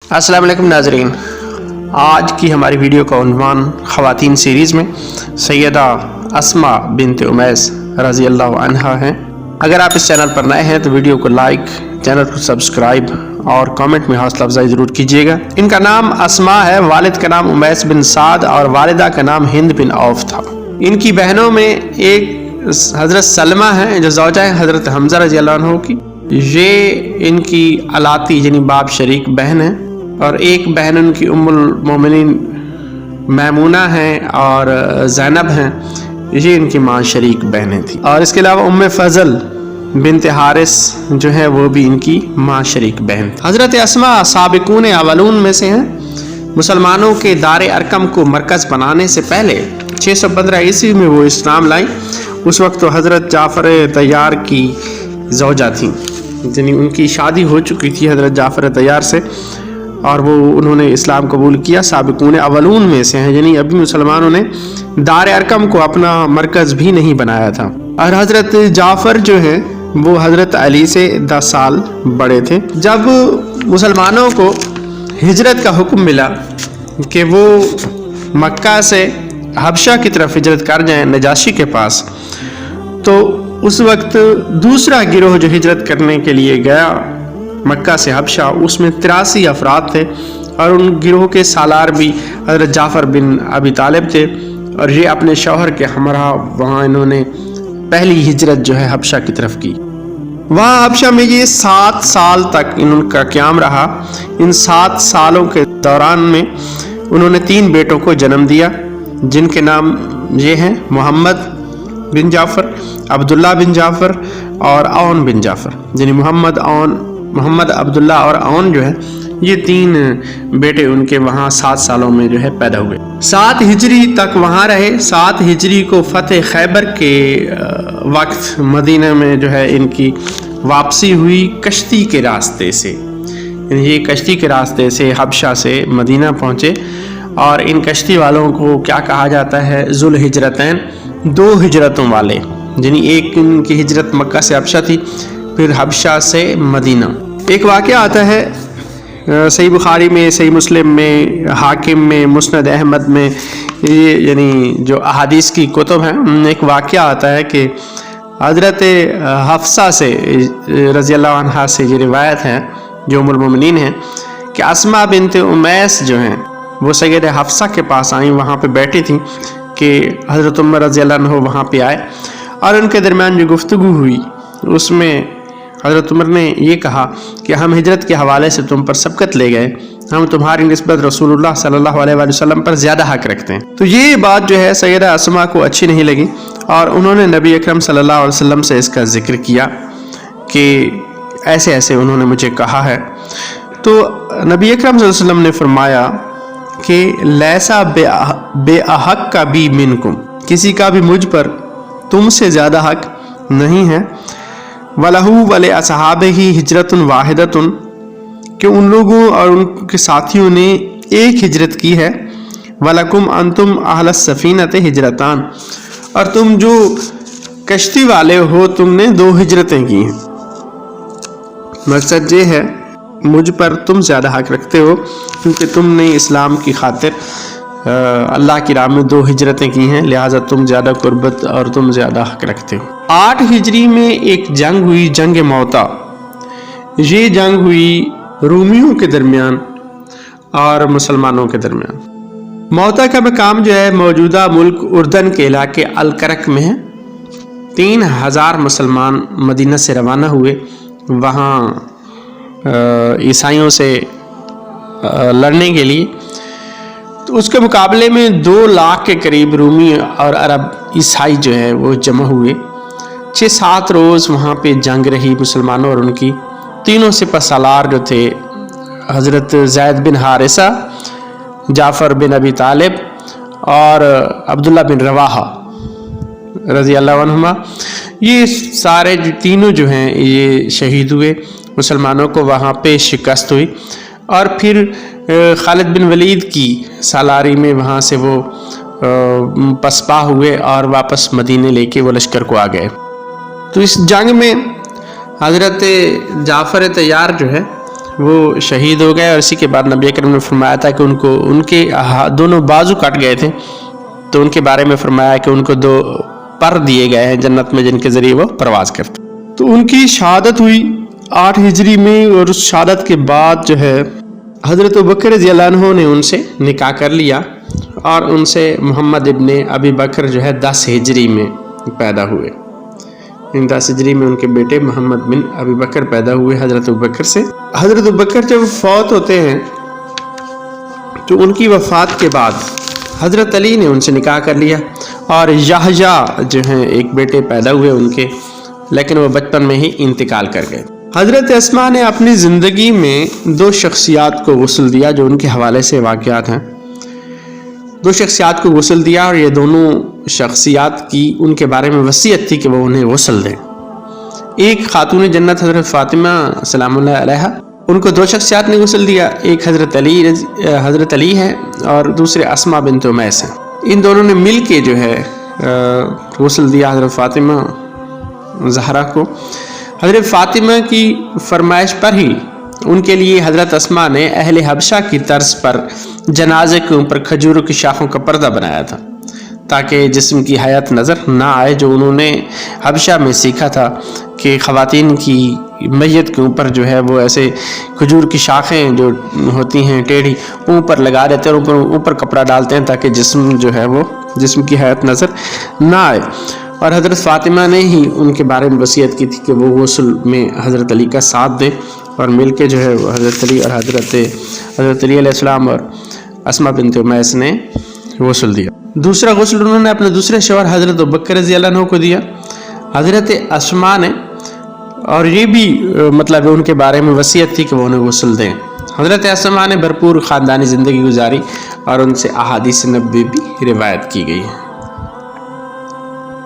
अस्सलाम वालेकुम नाज़रीन, आज की हमारी वीडियो का उन्वान ख़वातीन सीरीज़ में सैयदा अस्मा बिन्त उमैस रज़ी अल्लाह अन्हा हैं। अगर आप इस चैनल पर नए हैं तो वीडियो को लाइक, चैनल को सब्सक्राइब और कमेंट में हौसला अफजाई ज़रूर कीजिएगा। इनका नाम अस्मा है, वालिद का नाम उमैस बिन साद और वालिदा का नाम हिंद बिन औफ था। इनकी बहनों में एक हज़रत सलमा है जो ज़ौजा है हज़रत हमज़ा रज़ी अल्लाह अन्हु की। ये इनकी अलाती यानी बाप शरीक बहन है और एक बहन उनकी उम्मुल मोमिनीन मैमूना हैं और ज़ैनब हैं, ये इनकी माँ शरीक बहनें थी। और इसके अलावा उम्मे फ़ज़ल बिन्त हारिस जो है वो भी इनकी माँ शरीक बहन थी। हज़रत अस्मा साबिकून अवलून में से हैं। मुसलमानों के दारे अरकम को मरकज़ बनाने से पहले 615 ईस्वी में वो इस्लाम लाई। उस वक्त तो हज़रत जाफ़र तैयार की ज़ौजा थी, यानी उनकी शादी हो चुकी थी हज़रत जाफ़र तैयार से और वो उन्होंने इस्लाम कबूल किया। साबिकून अवलून में से हैं, यानी अभी मुसलमानों ने दार अरकम को अपना मरकज़ भी नहीं बनाया था। और हज़रत जाफ़र जो है वो हज़रत अली से 10 साल बड़े थे। जब मुसलमानों को हिजरत का हुक्म मिला कि वो मक्का से हबशा की तरफ हिजरत कर जाएं नजाशी के पास, तो उस वक्त दूसरा गिरोह जो हिजरत करने के लिए गया मक्का से हबशा, उसमें 83 अफराद थे और उन गिरोह के सालार भी हज़रत जाफ़र बिन अबी तालिब थे। और ये अपने शौहर के हमरा वहाँ इन्होंने पहली हिजरत जो है हबशा की तरफ की। वहाँ हबशा में ये 7 साल तक इनका क़याम रहा। इन 7 सालों के दौरान में उन्होंने 3 बेटों को जन्म दिया जिनके नाम ये हैं मोहम्मद बिन जाफ़र, अब्दुल्ला बिन जाफ़र और औन बिन जाफ़र। यानी मोहम्मद, अब्दुल्ला और औन जो है ये 3 बेटे उनके वहाँ 7 सालों में जो है पैदा हुए। 7 हिजरी तक वहाँ रहे। 7 हिजरी को फ़तेह खैबर के वक्त मदीना में जो है इनकी वापसी हुई कश्ती के रास्ते से। ये कश्ती के रास्ते से हबशा से मदीना पहुँचे और इन कश्ती वालों को क्या कहा जाता है, ज़ुल हिजरतैन, 2 हिजरतों वाले। यानी एक इनकी हिजरत मक्का से हबशा थी, फिर हबशा से मदीना। एक वाक़या आता है सही बुखारी में, सही मुस्लिम में, हाकिम में, मुस्नद अहमद में, ये यानी जो अहादीस की कुतुब हैं उनमें एक वाक़या आता है कि हज़रत हफ्सा से रज़ी अल्लाह अन्हा से ये रिवायत है जो उम्मुल मोमिनीन हैं कि अस्मा बिन्त उमैस जो हैं वो सैयद हफ्सा के पास आई, वहाँ पे बैठी थी कि हज़रत उमर रज़ी अल्लाह अन्हु वहाँ पे आए और उनके दरमियान जो गुफ्तगू हुई उसमें हज़रत उमर ने ये कहा कि हम हिजरत के हवाले से तुम पर सबकत ले गए, हम तुम्हारी निस्बत रसूलुल्लाह सल्लल्लाहु अलैहि वसल्लम पर ज़्यादा हक़ रखते हैं। तो ये बात जो है सैयदा अस्मा को अच्छी नहीं लगी और उन्होंने नबी अकरम सल्लल्लाहु अलैहि वसल्लम से इसका ज़िक्र किया कि ऐसे ऐसे उन्होंने मुझे कहा है। तो नबी अकरम सल्लल्लाहु अलैहि वसल्लम ने फरमाया कि लैसा बेअहक का भी मिनकुम, किसी का भी मुझ पर तुमसे ज़्यादा हक़ नहीं है। वलहू वले असहाबे ही हिजरतुन वाहिदतुन, कि उन लोगों और उनके साथियों ने एक हिजरत की है। वलकुम अंतुम अहलस सफीनत हिजरतान, और तुम जो कश्ती वाले हो तुमने 2 हिजरतें की हैं। मकसद ये है मुझ पर तुम ज़्यादा हक़ रखते हो क्योंकि तुमने इस्लाम की खातिर अल्लाह की राह में 2 हिजरतें की हैं, लिहाजा तुम ज़्यादा कुर्बत और तुम ज़्यादा हक़ रखते हो। 8 हिजरी में एक जंग हुई, जंग मौता। ये जंग हुई रूमियों के दरमियान और मुसलमानों के दरमियान। मौता का मकाम जो है मौजूदा मुल्क उर्दन के इलाके अलकरक में है। 3000 मुसलमान मदीना से रवाना हुए वहाँ ईसाइयों से लड़ने के लिए। तो उसके मुकाबले में 2 लाख के करीब रूमी और अरब ईसाई जो है वो जमा हुए। 6-7 रोज़ वहाँ पे जंग रही मुसलमानों और उनकी। तीनों सिपहसालार जो थे हज़रत ज़ैद बिन हारिसा, जाफ़र बिन अबी तालिब और अब्दुल्ला बिन रवाहा रज़ी अल्लाह अन्हुमा, ये सारे तीनों जो हैं ये शहीद हुए। मुसलमानों को वहाँ पे शिकस्त हुई और फिर खालिद बिन वलीद की सालारी में वहाँ से वो पसपा हुए और वापस मदीने लेके वो लश्कर को आ गए। तो इस जंग में हज़रत जाफ़र तैयार जो है वो शहीद हो गए और इसी के बाद नबी अकरम ने फरमाया था कि उनको उनके दोनों बाजू कट गए थे, तो उनके बारे में फरमाया कि उनको 2 पर दिए गए हैं जन्नत में जिनके ज़रिए वो प्रवास करते। तो उनकी शहादत हुई 8 हिजरी में, और उस शहादत के बाद जो है हज़रत अबू बकर रज़ियल्लाहु अन्हु ने उनसे निकाह कर लिया और उनसे मोहम्मद इब्ने अबी बकर जो है 10 हिजरी में पैदा हुए। इन 10 हिजरी में उनके बेटे मोहम्मद बिन अबी बकर पैदा हुए हज़रत अबू बकर से। हज़रत अबू बकर जब फौत होते हैं तो उनकी वफ़ात के बाद हज़रत अली ने उनसे निकाह कर लिया और याहया जो हैं एक बेटे पैदा हुए उनके, लेकिन वो बचपन में ही इंतकाल कर गए। हज़रत अस्मा ने अपनी ज़िंदगी में 2 शख्सियात को गुस्ल दिया जो उनके हवाले से वाक़यात हैं। 2 शख्सियात को गुस्ल दिया और ये दोनों शख्सियात की उनके बारे में वसीयत थी कि वो उन्हें गुस्ल दें। एक खातून जन्नत हज़रत फ़ातिमा सलामुल्लाह अलैहा, उनको 2 शख्सियात ने गुस्ल दिया, एक हज़रत अली हैं और दूसरे अस्मा बिन्त उमैस हैं। इन दोनों ने मिल के जो है गुस्ल दिया हज़रत फ़ातिमा ज़हरा को। हज़रत फ़ातिमा की फरमाइश पर ही उनके लिए हज़रत अस्मा ने अहले हबशा की तर्ज पर जनाजे के ऊपर खजूरों की शाखों का पर्दा बनाया था ताकि जिस्म की हयात नज़र ना आए, जो उन्होंने हबशा में सीखा था कि ख़वातीन की मैयत के ऊपर जो है वो ऐसे खजूर की शाखें जो होती हैं टेढ़ी ऊपर लगा देते हैं और ऊपर कपड़ा डालते हैं ताकि जिस्म जो है वो जिस्म की हयात नज़र ना आए। और हज़रत फ़ातिमा ने ही उनके बारे में वसीयत की थी कि वो गुस्ल में हज़रत अली का साथ दें और मिल के जो है वो हज़रत अली और हज़रत अली अलैहिस्सलाम और अस्मा बिन्त उमैस ने गुस्ल दिया। दूसरा गुस्ल उन्होंने अपने दूसरे शौहर हज़रत अबू बकर रज़ियल्लाहु अन्हु को दिया, हज़रत अस्मा ने, और ये भी मतलब उनके बारे में वसीयत थी कि वो उन्हें गुस्ल दें। हज़रत अस्मा ने भरपूर ख़ानदानी ज़िंदगी गुजारी और उनसे अहादीस नबवी भी रिवायत की गई है।